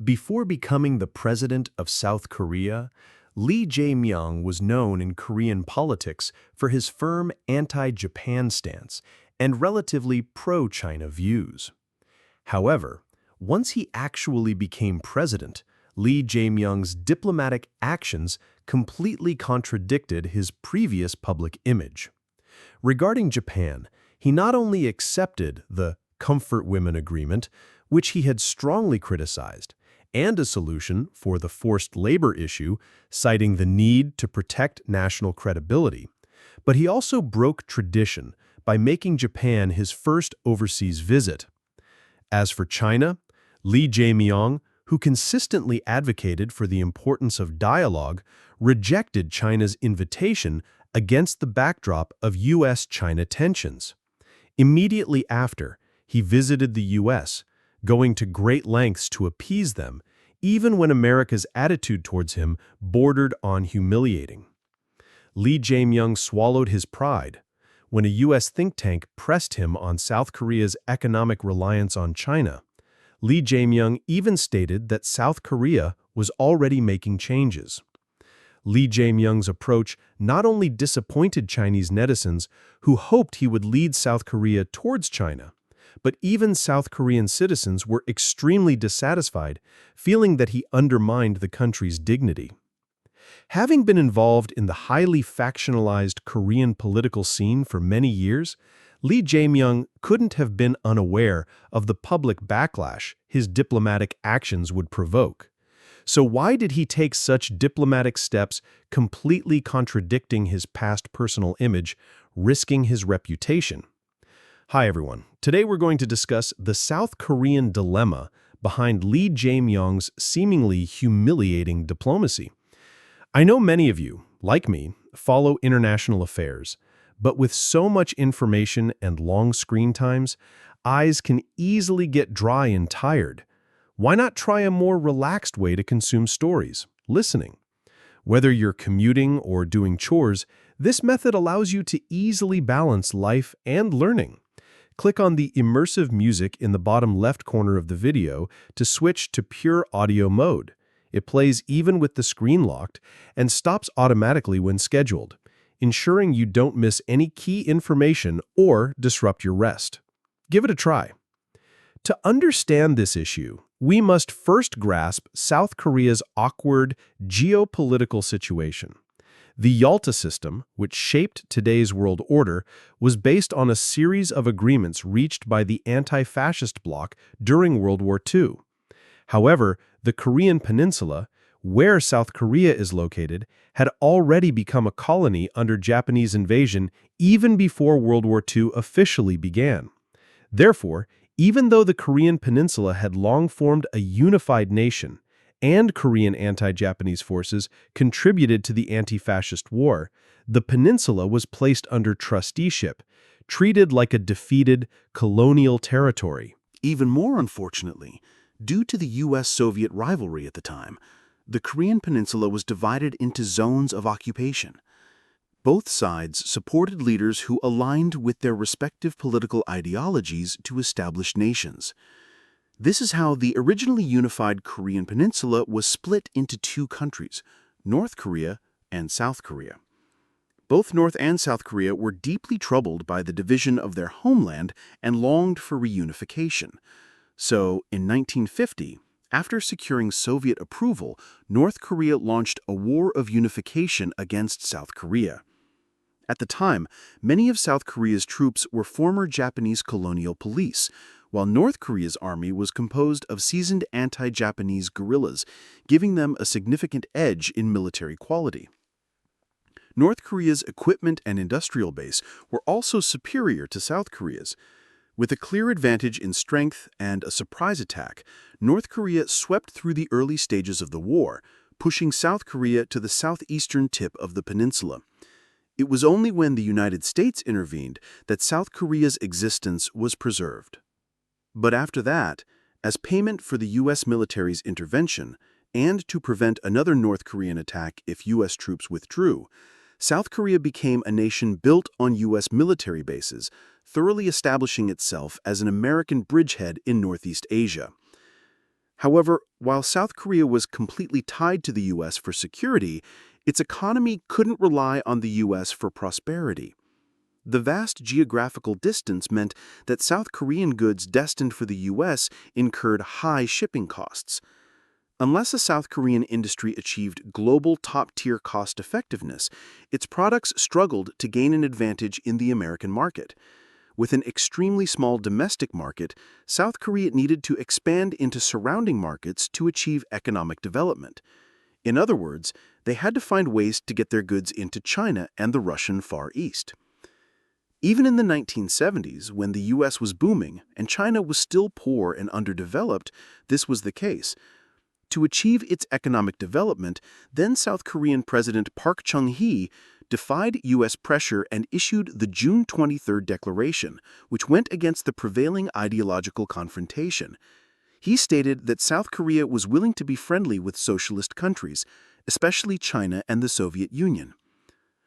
Before becoming the president of South Korea, Lee Jae-myung was known in Korean politics for his firm anti-Japan stance and relatively pro-China views. However, once he actually became president, Lee Jae-myung's diplomatic actions completely contradicted his previous public image. Regarding Japan, he not only accepted the Comfort Women Agreement, which he had strongly criticized, and a solution for the forced labor issue, citing the need to protect national credibility, but he also broke tradition by making Japan his first overseas visit. As for China, Lee Jae-myung, who consistently advocated for the importance of dialogue, rejected China's invitation against the backdrop of U.S.-China tensions. Immediately after, he visited the U.S., going to great lengths to appease them, even when America's attitude towards him bordered on humiliating. Lee Jae-myung swallowed his pride. When a U.S. think tank pressed him on South Korea's economic reliance on China, Lee Jae-myung even stated that South Korea was already making changes. Lee Jae-myung's approach not only disappointed Chinese netizens who hoped he would lead South Korea towards China, but even South Korean citizens were extremely dissatisfied, feeling that he undermined the country's dignity. Having been involved in the highly factionalized Korean political scene for many years, Lee Jae-myung couldn't have been unaware of the public backlash his diplomatic actions would provoke. So why did he take such diplomatic steps completely contradicting his past personal image, risking his reputation? Hi everyone. Today we're going to discuss the South Korean dilemma behind Lee Jae-myung's seemingly humiliating diplomacy. I know many of you, like me, follow international affairs, but with so much information and long screen times, eyes can easily get dry and tired. Why not try a more relaxed way to consume stories, listening? Whether you're commuting or doing chores, this method allows you to easily balance life and learning. Click on the immersive music in the bottom left corner of the video to switch to pure audio mode. It plays even with the screen locked and stops automatically when scheduled, ensuring you don't miss any key information or disrupt your rest. Give it a try. To understand this issue, we must first grasp South Korea's awkward geopolitical situation. The Yalta system, which shaped today's world order, was based on a series of agreements reached by the anti-fascist bloc during World War II. However, the Korean peninsula, where South Korea is located, had already become a colony under Japanese invasion even before World War II officially began. Therefore, even though the Korean peninsula had long formed a unified nation, and Korean anti-Japanese forces contributed to the anti-fascist war, the peninsula was placed under trusteeship, treated like a defeated colonial territory. Even more unfortunately, due to the U.S.-Soviet rivalry at the time, the Korean peninsula was divided into zones of occupation. Both sides supported leaders who aligned with their respective political ideologies to establish nations. This is how the originally unified Korean peninsula was split into two countries, North Korea and South Korea. Both North and South Korea were deeply troubled by the division of their homeland and longed for reunification. So, in 1950, after securing Soviet approval, North Korea launched a war of unification against South Korea. At the time, many of South Korea's troops were former Japanese colonial police, while North Korea's army was composed of seasoned anti-Japanese guerrillas, giving them a significant edge in military quality. North Korea's equipment and industrial base were also superior to South Korea's. With a clear advantage in strength and a surprise attack, North Korea swept through the early stages of the war, pushing South Korea to the southeastern tip of the peninsula. It was only when the United States intervened that South Korea's existence was preserved. But after that, as payment for the U.S. military's intervention, and to prevent another North Korean attack if U.S. troops withdrew, South Korea became a nation built on U.S. military bases, thoroughly establishing itself as an American bridgehead in Northeast Asia. However, while South Korea was completely tied to the U.S. for security, its economy couldn't rely on the U.S. for prosperity. The vast geographical distance meant that South Korean goods destined for the U.S. incurred high shipping costs. Unless a South Korean industry achieved global top-tier cost effectiveness, its products struggled to gain an advantage in the American market. With an extremely small domestic market, South Korea needed to expand into surrounding markets to achieve economic development. In other words, they had to find ways to get their goods into China and the Russian Far East. Even in the 1970s, when the U.S. was booming and China was still poor and underdeveloped, this was the case. To achieve its economic development, then South Korean President Park Chung-hee defied U.S. pressure and issued the June 23 Declaration, which went against the prevailing ideological confrontation. He stated that South Korea was willing to be friendly with socialist countries, especially China and the Soviet Union.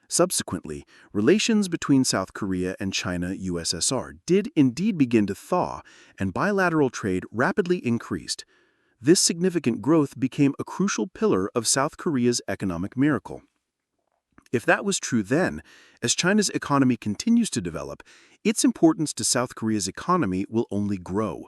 Subsequently, relations between South Korea and China-USSR did indeed begin to thaw, and bilateral trade rapidly increased. This significant growth became a crucial pillar of South Korea's economic miracle. If that was true then, as China's economy continues to develop, its importance to South Korea's economy will only grow.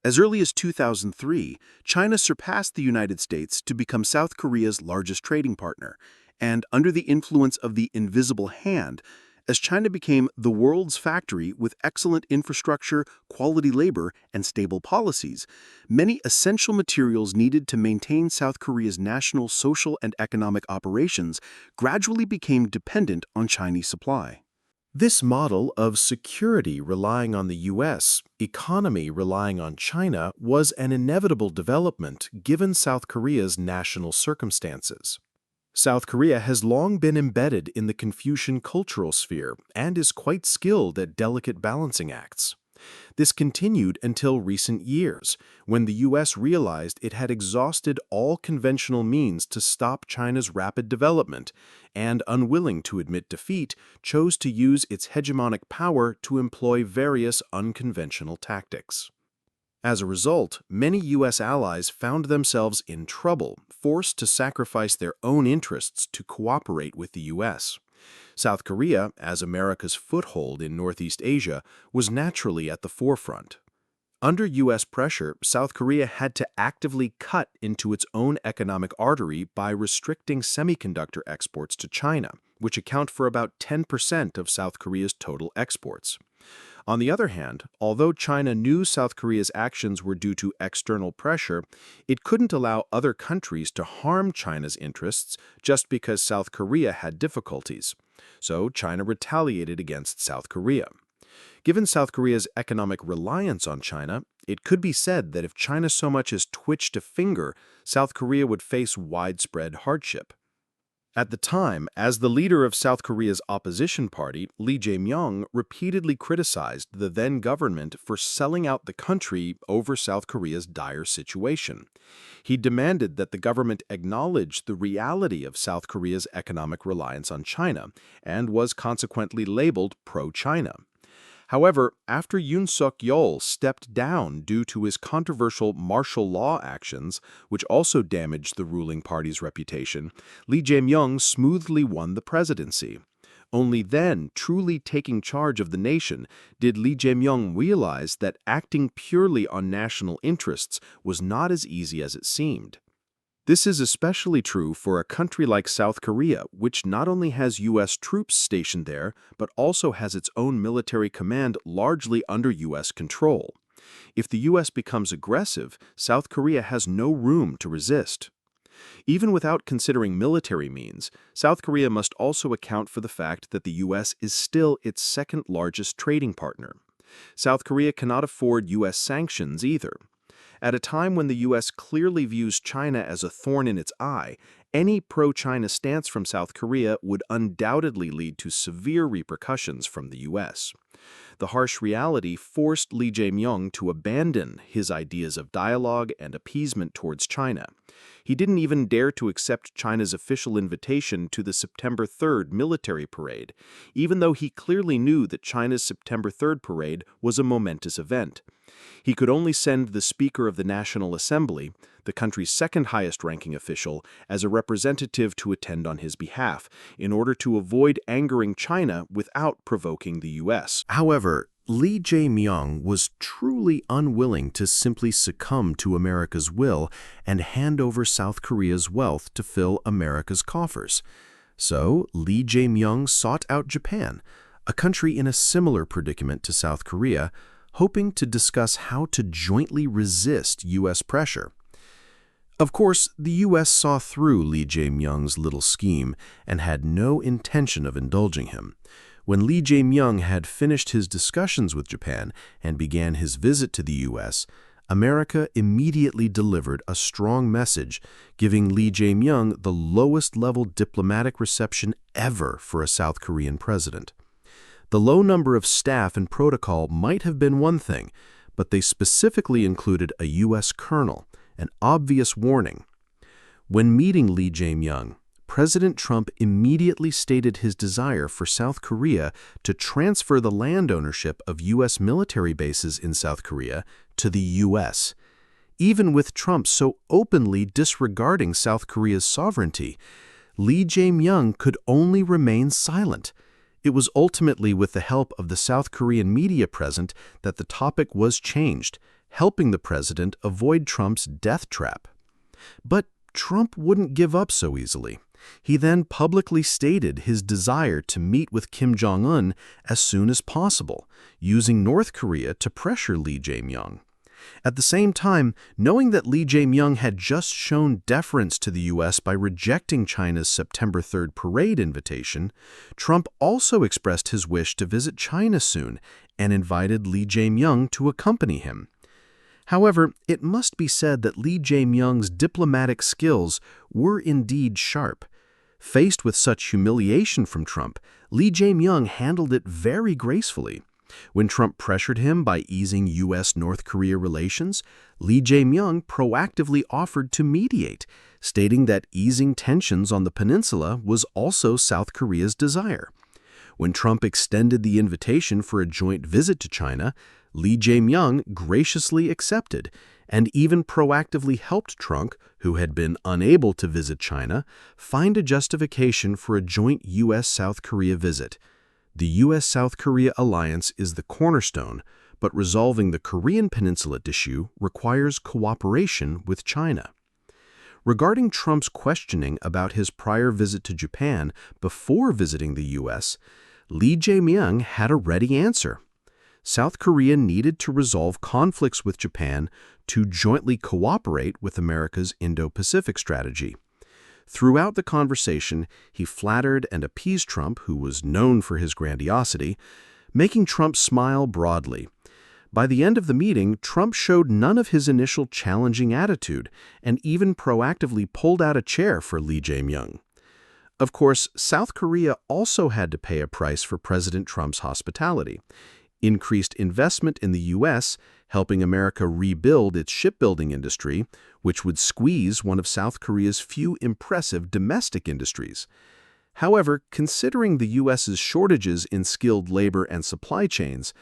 As early as 2003, China surpassed the United States to become South Korea's largest trading partner, and under the influence of the invisible hand, as China became the world's factory with excellent infrastructure, quality labor, and stable policies, many essential materials needed to maintain South Korea's national social and economic operations gradually became dependent on Chinese supply. This model of security relying on the U.S., economy relying on China, was an inevitable development given South Korea's national circumstances. South Korea has long been embedded in the Confucian cultural sphere and is quite skilled at delicate balancing acts. This continued until recent years, when the U.S. realized it had exhausted all conventional means to stop China's rapid development and, unwilling to admit defeat, chose to use its hegemonic power to employ various unconventional tactics. As a result, many U.S. allies found themselves in trouble, forced to sacrifice their own interests to cooperate with the U.S. South Korea, as America's foothold in Northeast Asia, was naturally at the forefront. Under U.S. pressure, South Korea had to actively cut into its own economic artery by restricting semiconductor exports to China, which account for about 10% of South Korea's total exports. On the other hand, although China knew South Korea's actions were due to external pressure, it couldn't allow other countries to harm China's interests just because South Korea had difficulties. So China retaliated against South Korea. Given South Korea's economic reliance on China, it could be said that if China so much as twitched a finger, South Korea would face widespread hardship. At the time, as the leader of South Korea's opposition party, Lee Jae-myung repeatedly criticized the then government for selling out the country over South Korea's dire situation. He demanded that the government acknowledge the reality of South Korea's economic reliance on China and was consequently labeled pro-China. However, after Yoon Suk-yeol stepped down due to his controversial martial law actions, which also damaged the ruling party's reputation, Lee Jae-myung smoothly won the presidency. Only then, truly taking charge of the nation, did Lee Jae-myung realize that acting purely on national interests was not as easy as it seemed. This is especially true for a country like South Korea, which not only has U.S. troops stationed there, but also has its own military command largely under U.S. control. If the U.S. becomes aggressive, South Korea has no room to resist. Even without considering military means, South Korea must also account for the fact that the U.S. is still its second largest trading partner. South Korea cannot afford U.S. sanctions either. At a time when the U.S. clearly views China as a thorn in its eye, any pro-China stance from South Korea would undoubtedly lead to severe repercussions from the U.S. The harsh reality forced Lee Jae-myung to abandon his ideas of dialogue and appeasement towards China. He didn't even dare to accept China's official invitation to the September 3rd military parade, even though he clearly knew that China's September 3rd parade was a momentous event. He could only send the Speaker of the National Assembly, the country's second highest-ranking official, as a representative to attend on his behalf, in order to avoid angering China without provoking the U.S. However, Lee Jae-myung was truly unwilling to simply succumb to America's will and hand over South Korea's wealth to fill America's coffers. So, Lee Jae-myung sought out Japan, a country in a similar predicament to South Korea, hoping to discuss how to jointly resist U.S. pressure. Of course, the U.S. saw through Lee Jae-myung's little scheme and had no intention of indulging him. When Lee Jae-myung had finished his discussions with Japan and began his visit to the U.S., America immediately delivered a strong message, giving Lee Jae-myung the lowest-level diplomatic reception ever for a South Korean president. The low number of staff and protocol might have been one thing, but they specifically included a U.S. colonel, an obvious warning. When meeting Lee Jae-myung, President Trump immediately stated his desire for South Korea to transfer the land ownership of U.S. military bases in South Korea to the U.S. Even with Trump so openly disregarding South Korea's sovereignty, Lee Jae-myung could only remain silent. It was ultimately with the help of the South Korean media present that the topic was changed, helping the president avoid Trump's death trap. But Trump wouldn't give up so easily. He then publicly stated his desire to meet with Kim Jong-un as soon as possible, using North Korea to pressure Lee Jae-myung. At the same time, knowing that Lee Jae-myung had just shown deference to the U.S. by rejecting China's September 3rd parade invitation, Trump also expressed his wish to visit China soon and invited Lee Jae-myung to accompany him. However, it must be said that Lee Jae-myung's diplomatic skills were indeed sharp. Faced with such humiliation from Trump, Lee Jae-myung handled it very gracefully. When Trump pressured him by easing U.S.-North Korea relations, Lee Jae-myung proactively offered to mediate, stating that easing tensions on the peninsula was also South Korea's desire. When Trump extended the invitation for a joint visit to China, Lee Jae-myung graciously accepted and even proactively helped Trump, who had been unable to visit China, find a justification for a joint U.S.-South Korea visit. The U.S.-South Korea alliance is the cornerstone, but resolving the Korean Peninsula issue requires cooperation with China. Regarding Trump's questioning about his prior visit to Japan before visiting the U.S., Lee Jae-myung had a ready answer. South Korea needed to resolve conflicts with Japan to jointly cooperate with America's Indo-Pacific strategy. Throughout the conversation, he flattered and appeased Trump, who was known for his grandiosity, making Trump smile broadly. By the end of the meeting, Trump showed none of his initial challenging attitude and even proactively pulled out a chair for Lee Jae-myung. Of course, South Korea also had to pay a price for President Trump's hospitality. Increased investment in the U.S., helping America rebuild its shipbuilding industry, which would squeeze one of South Korea's few impressive domestic industries. However, considering the U.S.'s shortages in skilled labor and supply chains,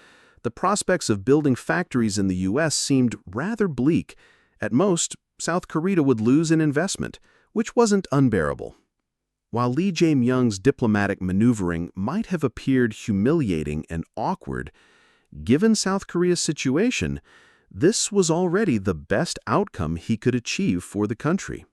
the prospects of building factories in the U.S. seemed rather bleak. At most, South Korea would lose in investment, which wasn't unbearable. While Lee Jae-myung's diplomatic maneuvering might have appeared humiliating and awkward, given South Korea's situation, this was already the best outcome he could achieve for the country.